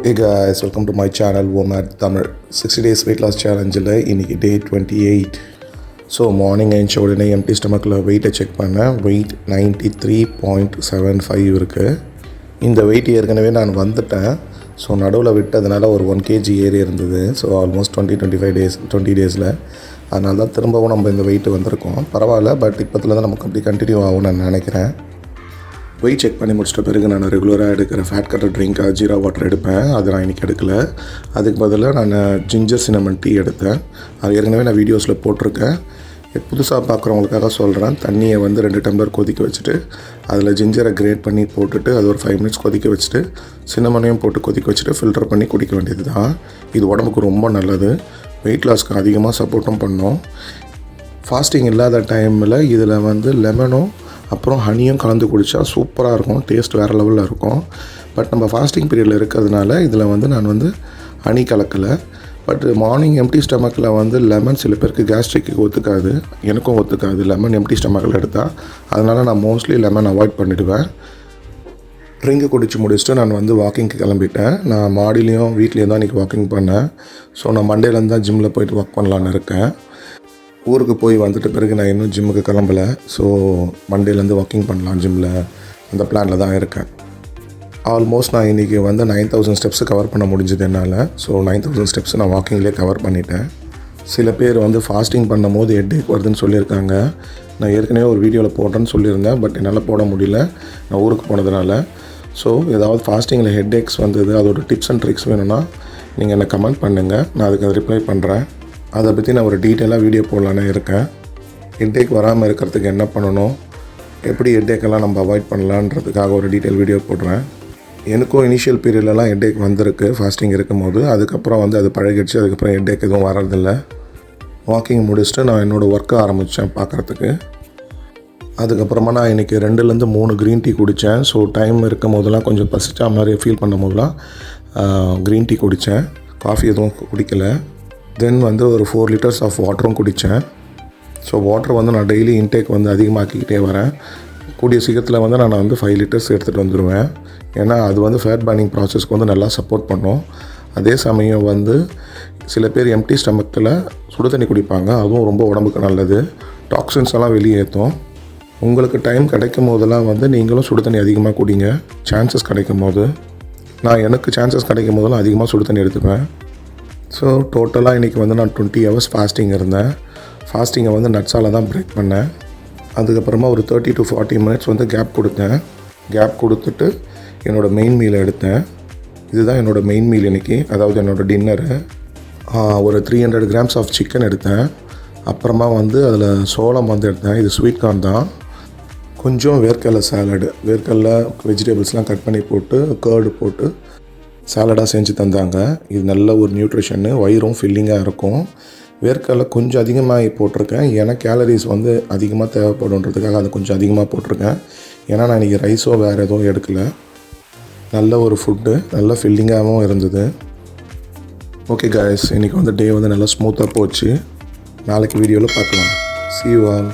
Hey guys, welcome to my channel OMAD Tamil 60 days weight loss challenge இன்னைக்கு day 28. So morning எழுந்த உடனே empty ஸ்டமக்கில் வெயிட்டை check பண்ணேன். Wait 93.75 இருக்குது. இந்த வெயிட் ஏற்கனவே நான் வந்துட்டேன். ஸோ நடுவில் விட்டதுனால ஒரு 1 kg ஏறி இருந்தது. ஸோ ஆல்மோஸ்ட் 20 டேஸில் அதனால தான் திரும்பவும் நம்ம இந்த வெயிட்டு வந்திருக்கோம். பரவாயில்ல, பட் இப்போத்துல தான் நமக்கு அப்படி கண்டினியூ ஆகும்னு நான் நினைக்கிறேன். வெயிட் செக் பண்ணி முடிச்சிட்ட பிறகு நான் ரெகுலராக எடுக்கிற ஃபேட் கட்டர் ட்ரிங்காக ஜீரா வாட்டர் எடுப்பேன். அது நான் இன்றைக்கி எடுக்கலை. அதுக்கு பதிலாக நான் ஜிஞ்சர் சின்னமன் டீ எடுத்தேன். அது ஏற்கனவே நான் வீடியோஸில் போட்டிருக்கேன். புதுசாக பார்க்குறவங்களுக்காக சொல்கிறேன். தண்ணியை வந்து 2 டம்ளர் கொதிக்க வச்சுட்டு அதில் ஜிஞ்சரை கிரேட் பண்ணி போட்டுட்டு அது ஒரு 5 மினிட்ஸ் கொதிக்க வச்சுட்டு சின்னமனையும் போட்டு கொதிக்க வச்சுட்டு ஃபில்டர் பண்ணி குடிக்க வேண்டியது தான். இது உடம்புக்கு ரொம்ப நல்லது. வெயிட் லாஸ்க்கு அதிகமாக சப்போர்ட்டும் பண்ணோம். ஃபாஸ்டிங் இல்லாத டைமில் இதில் வந்து லெமனும் அப்புறம் ஹனியும் கலந்து குடித்தா சூப்பராக இருக்கும். டேஸ்ட் வேறு லெவலில் இருக்கும். பட் நம்ம ஃபாஸ்டிங் பீரியடில் இருக்கிறதுனால இதில் வந்து நான் வந்து ஹனி கலக்கலை. பட் மார்னிங் எம்டி ஸ்டமக்கில் வந்து லெமன் சில பேருக்கு கேஸ்ட்ரிக்கு ஒத்துக்காது, எனக்கும் ஒத்துக்காது லெமன் எம்டி ஸ்டமக்கில் எடுத்தால். அதனால் நான் மோஸ்ட்லி லெமன் அவாய்ட் பண்ணிவிடுவேன். ட்ரிங்கு குடிச்சு முடிச்சுட்டு நான் வந்து வாக்கிங்க்கு கிளம்பிட்டேன். நான் மாடிலையும் வீட்லேயும் தான் இன்றைக்கி வாக்கிங் பண்ணேன். ஸோ நான் மண்டேலேருந்து தான் ஜிம்மில் போய்ட்டு ஒர்க் பண்ணலான்னு இருக்கேன். ஊருக்கு போய் வந்துட்ட பிறகு நான் இன்னும் ஜிம்முக்கு கிளம்பலை. ஸோ மண்டேலேருந்து வாக்கிங் பண்ணலாம் ஜிம்மில், அந்த பிளானில் தான் இருக்கேன். ஆல்மோஸ்ட் நான் இன்றைக்கி வந்து 9000 ஸ்டெப்ஸு கவர் பண்ண முடிஞ்சது என்னால். ஸோ 9000 ஸ்டெப்ஸு நான் வாக்கிங்லேயே கவர் பண்ணிட்டேன். சில பேர் வந்து ஃபாஸ்டிங் பண்ணும் போது ஹெட்டேக் வருதுன்னு சொல்லியிருக்காங்க. நான் ஏற்கனவே ஒரு வீடியோவில் போடுறேன்னு சொல்லியிருந்தேன். பட் என்னால் போட முடியல, நான் ஊருக்கு போனதுனால. ஸோ ஏதாவது ஃபாஸ்டிங்கில் ஹெட்டேக்ஸ் வந்தது, அதோட டிப்ஸ் அண்ட் ட்ரிக்ஸ் வேணும்னா நீங்கள் என்னை கமெண்ட் பண்ணுங்கள். நான் அதுக்கு ரிப்ளை பண்ணுறேன். அதை பற்றி நான் ஒரு டீட்டெயிலாக வீடியோ போடலான்னு இருக்கேன். ஹெட்டேக் வராமல் இருக்கிறதுக்கு என்ன பண்ணணும், எப்படி ஹெட்டேக்கெல்லாம் நம்ம அவாய்ட் பண்ணலான்றதுக்காக ஒரு டீட்டெயில் வீடியோ போடுறேன். எனக்கும் இனிஷியல் பீரியட்லலாம் ஹெட்டேக் வந்திருக்கு ஃபாஸ்டிங் இருக்கும்போது. அதுக்கப்புறம் வந்து அது பழகிடுச்சு. அதுக்கப்புறம் ஹெட்டேக் எதுவும் வரதில்லை. வாக்கிங் முடிச்சுட்டு நான் என்னோடய ஒர்க்கை ஆரம்பித்தேன் பார்க்குறதுக்கு. அதுக்கப்புறமா நான் இன்றைக்கி 2-3 க்ரீன் டீ குடித்தேன். ஸோ டைம் இருக்கும் போதெல்லாம் கொஞ்சம் பசிச்சா மாதிரி ஃபீல் பண்ணும் போதெல்லாம் க்ரீன் டீ குடித்தேன். காஃபி எதுவும் குடிக்கலை. தென் வந்து ஒரு 4 லிட்டர்ஸ் ஆஃப் வாட்டரும் குடித்தேன். ஸோ வாட்டர் வந்து நான் டெய்லி இன்டேக் வந்து அதிகமாக்கிக்கிட்டே வரேன். கூடிய சீக்கிரத்தில் வந்து நான் வந்து 5 லிட்டர்ஸ் எடுத்துகிட்டு வந்துடுவேன். ஏன்னா அது வந்து ஃபேட் பர்னிங் ப்ராசஸ்க்கு வந்து நல்லா சப்போர்ட் பண்ணும். அதே சமயம் வந்து சில பேர் எம்டி ஸ்டமக்கில் சுடு தண்ணி குடிப்பாங்க. அதுவும் ரொம்ப உடம்புக்கு நல்லது. டாக்ஸின்ஸ் எல்லாம் வெளியேற்றும். உங்களுக்கு டைம் கிடைக்கும் போதெல்லாம் வந்து நீங்களும் சுடு தண்ணி அதிகமாக குடிங்க, சான்சஸ் கிடைக்கும் போது. நான் எனக்கு சான்சஸ் கிடைக்கும் போதெல்லாம் அதிகமாக சுடு தண்ணி எடுத்துப்பேன். ஸோ டோட்டலாக இன்றைக்கி வந்து நான் 20 ஹவர்ஸ் ஃபாஸ்டிங் இருந்தேன். ஃபாஸ்டிங்கை வந்து நட்ஸால் தான் பிரேக் பண்ணேன். அதுக்கப்புறமா ஒரு 30 to 40 மினிட்ஸ் வந்து கேப் கொடுத்தேன். கேப் கொடுத்துட்டு என்னோடய மெயின் மீலை எடுத்தேன். இதுதான் என்னோடய மெயின் மீல் இன்றைக்கி, அதாவது என்னோடய டின்னரு. ஒரு 300 கிராம்ஸ் ஆஃப் சிக்கன் எடுத்தேன். அப்புறமா வந்து அதில் சோளம் வந்து எடுத்தேன். இது ஸ்வீட் கார்ன் தான். கொஞ்சம் வேர்க்கடலை சாலடு, வேர்க்கடலை வெஜிடபிள்ஸ்லாம் கட் பண்ணி போட்டு கர்டு போட்டு சாலடாக செஞ்சு தந்தாங்க. இது நல்ல ஒரு நியூட்ரிஷன்னு, வயிறும் ஃபில்லிங்காக இருக்கும். வேர்க்கடலை கொஞ்சம் அதிகமாக போட்டிருக்கேன். ஏன்னா கேலரிஸ் வந்து அதிகமாக தேவைப்படுன்றதுக்காக அது கொஞ்சம் அதிகமாக போட்டிருக்கேன். ஏன்னா நான் இன்றைக்கி ரைஸோ வேறு எதுவும் எடுக்கலை. நல்ல ஒரு ஃபுட்டு, நல்ல ஃபில்லிங்காகவும் இருந்தது. ஓகே காய்ஸ், இன்றைக்கி வந்து டே வந்து நல்லா ஸ்மூத்தாக போச்சு. நாளைக்கு வீடியோவில் பார்க்கலாம். See you all.